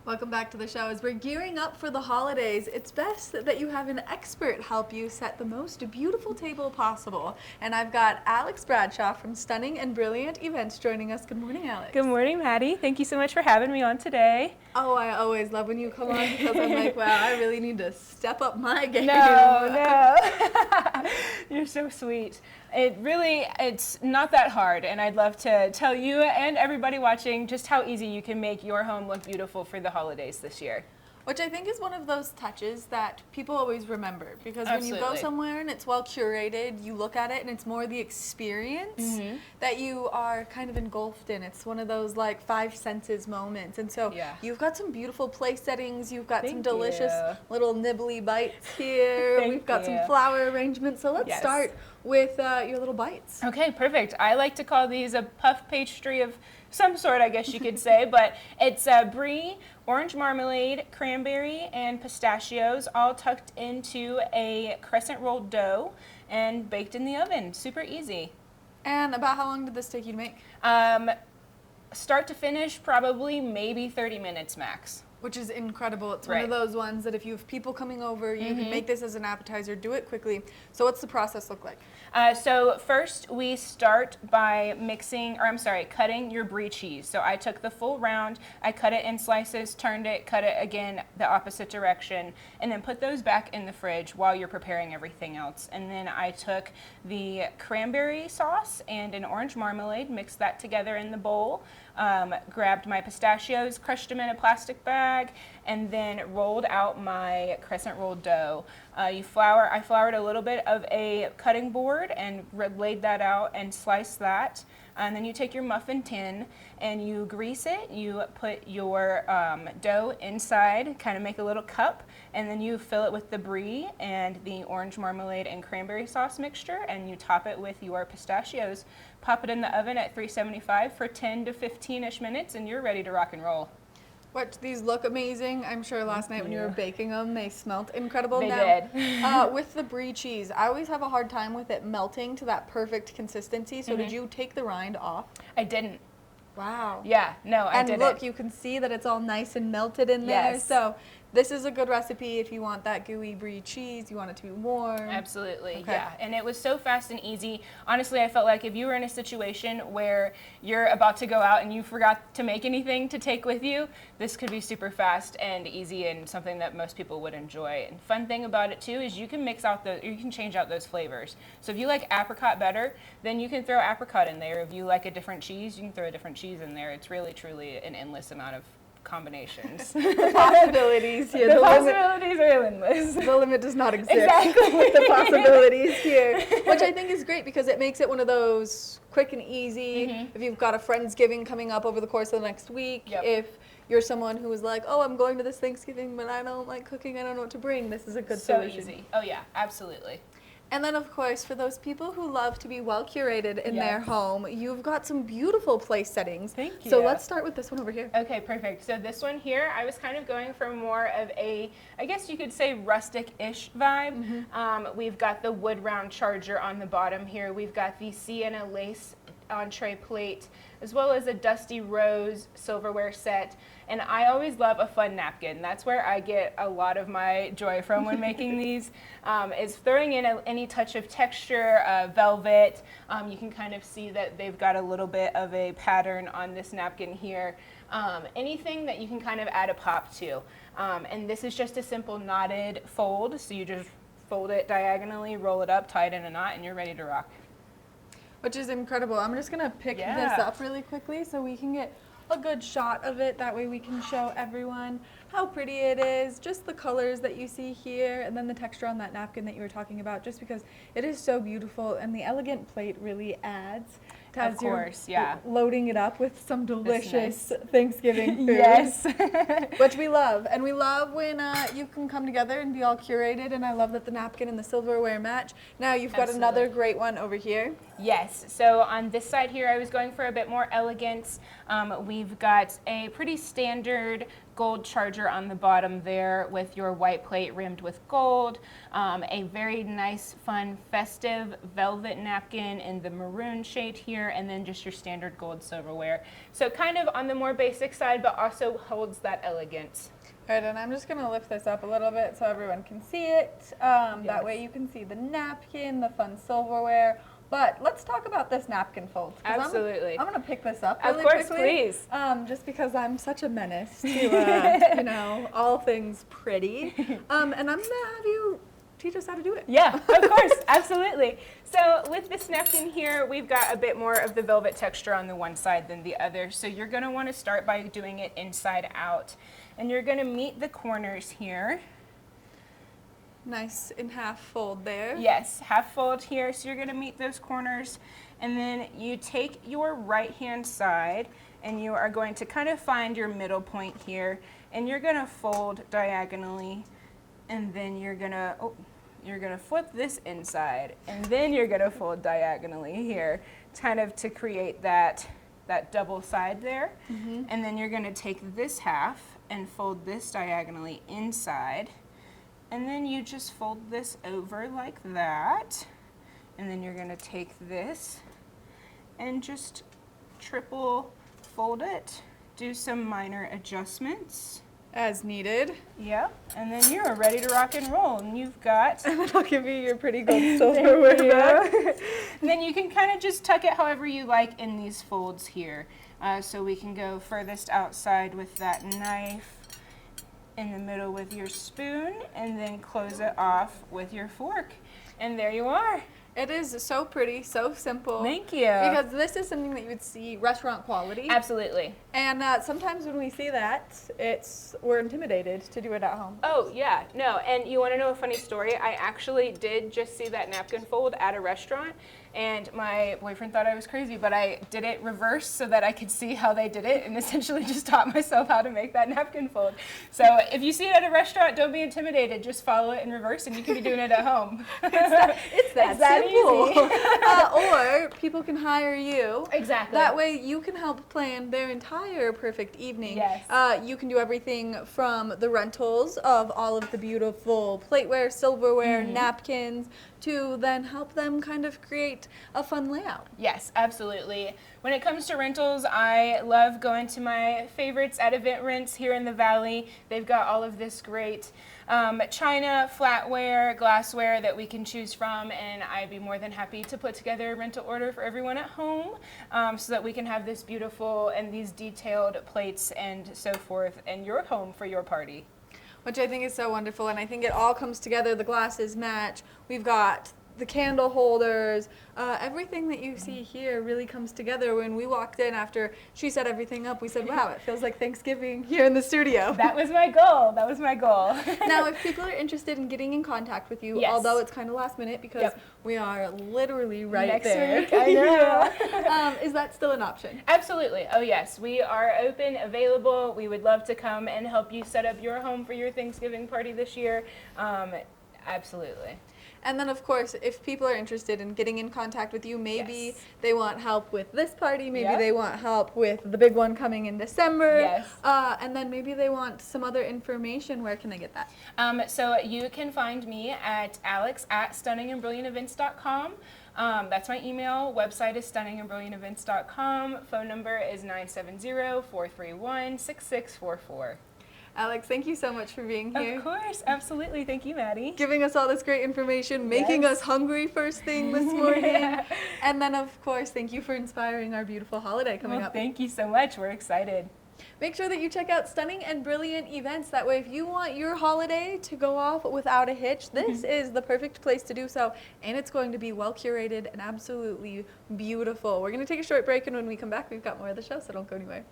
Welcome back to the show. As we're gearing up for the holidays, it's best that you have an expert help you set the most beautiful table possible. And I've got Alex Bradshaw from Stunning and Brilliant Events joining us. Good morning, Alex. Good morning, Maddie. Thank you so much for having me on today. Oh, I always love when you come on because I'm like, wow, I really need to step up my game. No. You're so sweet. It's not that hard, and I'd love to tell you and everybody watching just how easy you can make your home look beautiful for the holidays this year. Which I think is one of those touches that people always remember, because when you go Absolutely. somewhere and it's well curated, you look at it and it's more the experience that you are kind of engulfed in. It's one of those like five senses moments. And so you've got some beautiful place settings, you've got some delicious little nibbly bites here, we've got some flower arrangements. So let's start with your little bites. Okay, perfect. I like to call these a puff pastry of some sort, I guess you could say, but it's brie, orange marmalade, cranberry, and pistachios, all tucked into a crescent rolled dough and baked in the oven. Super easy. And about how long did this take you to make? Start to finish, probably maybe 30 minutes max. Which is incredible. It's one of those ones that if you have people coming over, you can make this as an appetizer, do it quickly. So what's the process look like? So first we start by cutting your brie cheese. So I took the full round, I cut it in slices, turned it, cut it again the opposite direction, and then put those back in the fridge while you're preparing everything else. And then I took the cranberry sauce and an orange marmalade, mixed that together in the bowl, grabbed my pistachios, crushed them in a plastic bag, and then rolled out my crescent rolled dough. I floured a little bit of a cutting board and laid that out and sliced that. And then you take your muffin tin and you grease it. You put your dough inside, kind of make a little cup, and then you fill it with the brie and the orange marmalade and cranberry sauce mixture, and you top it with your pistachios. Pop it in the oven at 375 for 10 to 15-ish minutes, and you're ready to rock and roll. These look amazing. I'm sure last night when you were baking them, they smelled incredible. They did. With the brie cheese, I always have a hard time with it melting to that perfect consistency. So did you take the rind off? I didn't. Wow. Yeah, no, I didn't. And look, you can see that it's all nice and melted in there. So this is a good recipe if you want that gooey brie cheese, you want it to be warm. Absolutely, yeah. And it was so fast and easy. Honestly, I felt like if you were in a situation where you're about to go out and you forgot to make anything to take with you, this could be super fast and easy and something that most people would enjoy. And fun thing about it too is you can you can change out those flavors. So if you like apricot better, then you can throw apricot in there. If you like a different cheese, you can throw a different cheese in there. It's really, truly an endless amount of combinations. The possibilities here. The possibilities are endless. The limit does not exist Exactly. with the possibilities here, which I think is great because it makes it one of those quick and easy. If you've got a Friendsgiving coming up over the course of the next week, if you're someone who is like, oh, I'm going to this Thanksgiving, but I don't like cooking, I don't know what to bring, this is a good solution. So easy. Oh yeah, absolutely. And then, of course, for those people who love to be well curated in their home, you've got some beautiful place settings. Thank you. So let's start with this one over here. Okay, perfect. So this one here, I was kind of going for more of a, I guess you could say, rustic-ish vibe. We've got the wood round charger on the bottom here. We've got the sienna lace entree plate, as well as a dusty rose silverware set. And I always love a fun napkin. That's where I get a lot of my joy from when making these, is throwing in any touch of texture, velvet. You can kind of see that they've got a little bit of a pattern on this napkin here. Anything that you can kind of add a pop to. And this is just a simple knotted fold. So you just fold it diagonally, roll it up, tie it in a knot, and you're ready to rock. Which is incredible. I'm just going to pick this up really quickly so we can get a good shot of it. That way we can show everyone how pretty it is, just the colors that you see here, and then the texture on that napkin that you were talking about, just because it is so beautiful, and the elegant plate really adds to Of course, yeah. Loading it up with some delicious Thanksgiving food. Yes. Which we love. And we love when you can come together and be all curated, and I love that the napkin and the silverware match. Now you've got another great one over here. Yes, so on this side here I was going for a bit more elegance. We've got a pretty standard gold charger on the bottom there with your white plate rimmed with gold, a very nice, fun, festive velvet napkin in the maroon shade here. here, and then just your standard gold silverware. So kind of on the more basic side, but also holds that elegance. All right, and I'm just gonna lift this up a little bit so everyone can see it. That way you can see the napkin, the fun silverware. But let's talk about this napkin fold. Absolutely. I'm gonna pick this up really quickly. Please. Just because I'm such a menace to, you know, all things pretty. And I'm gonna have you teach us how to do it. Yeah, of course, absolutely. So with this napkin here, we've got a bit more of the velvet texture on the one side than the other. So you're gonna wanna start by doing it inside out. And you're gonna meet the corners here. Nice in half fold there. Yes, half fold here. So you're gonna meet those corners, and then you take your right hand side and you are going to kind of find your middle point here, and you're gonna fold diagonally, and then you're gonna flip this inside, and then you're gonna fold diagonally here, kind of to create that double side there. And then you're gonna take this half and fold this diagonally inside. And then you just fold this over like that. And then you're gonna take this and just triple fold it. Do some minor adjustments. As needed. Yep, and then you are ready to rock and roll. And you've got... And then I'll give you your pretty gold silverware back. And then you can kind of just tuck it however you like in these folds here. So we can go furthest outside with that knife, in the middle with your spoon, and then close it off with your fork. And there you are. It is so pretty, so simple. Thank you. Because this is something that you would see restaurant quality. Absolutely. And sometimes when we see that, we're intimidated to do it at home. Oh, yeah. No, and you want to know a funny story? I actually did just see that napkin fold at a restaurant, and my boyfriend thought I was crazy, but I did it reverse so that I could see how they did it, and essentially just taught myself how to make that napkin fold. So if you see it at a restaurant, don't be intimidated. Just follow it in reverse, and you can be doing it at home. It's that simple. Or people can hire you. Exactly. That way you can help plan their entire perfect evening. Yes. You can do everything from the rentals of all of the beautiful plateware, silverware, napkins, to then help them kind of create a fun layout. Yes, absolutely. When it comes to rentals, I love going to my favorites at Event Rents here in the Valley. They've got all of this great china, flatware, glassware that we can choose from, and I'd be more than happy to put together a rental order for everyone at home so that we can have this beautiful and these detailed plates and so forth in your home for your party. Which I think is so wonderful, and I think it all comes together. The glasses match. We've got the candle holders. Everything that you see here really comes together. When we walked in after she set everything up, we said, wow, it feels like Thanksgiving here in the studio. That was my goal. That was my goal. Now, if people are interested in getting in contact with you, although it's kind of last minute because we are literally right there. Next week, I know. Is that still an option? Absolutely. Oh, yes. We are open, available. We would love to come and help you set up your home for your Thanksgiving party this year. Absolutely. And then, of course, if people are interested in getting in contact with you, maybe they want help with this party, maybe they want help with the big one coming in December, and then maybe they want some other information. Where can they get that? So you can find me at alex@stunningandbrilliantevents.com. That's my email. Website is stunningandbrilliantevents.com. Phone number is 970-431-6644. Alex, thank you so much for being here. Of course, absolutely. Thank you, Maddie. Giving us all this great information, making us hungry first thing this morning. And then, of course, thank you for inspiring our beautiful holiday coming up. Thank you so much. We're excited. Make sure that you check out Stunning and Brilliant Events. That way, if you want your holiday to go off without a hitch, this is the perfect place to do so. And it's going to be well curated and absolutely beautiful. We're going to take a short break, and when we come back, we've got more of the show, so don't go anywhere.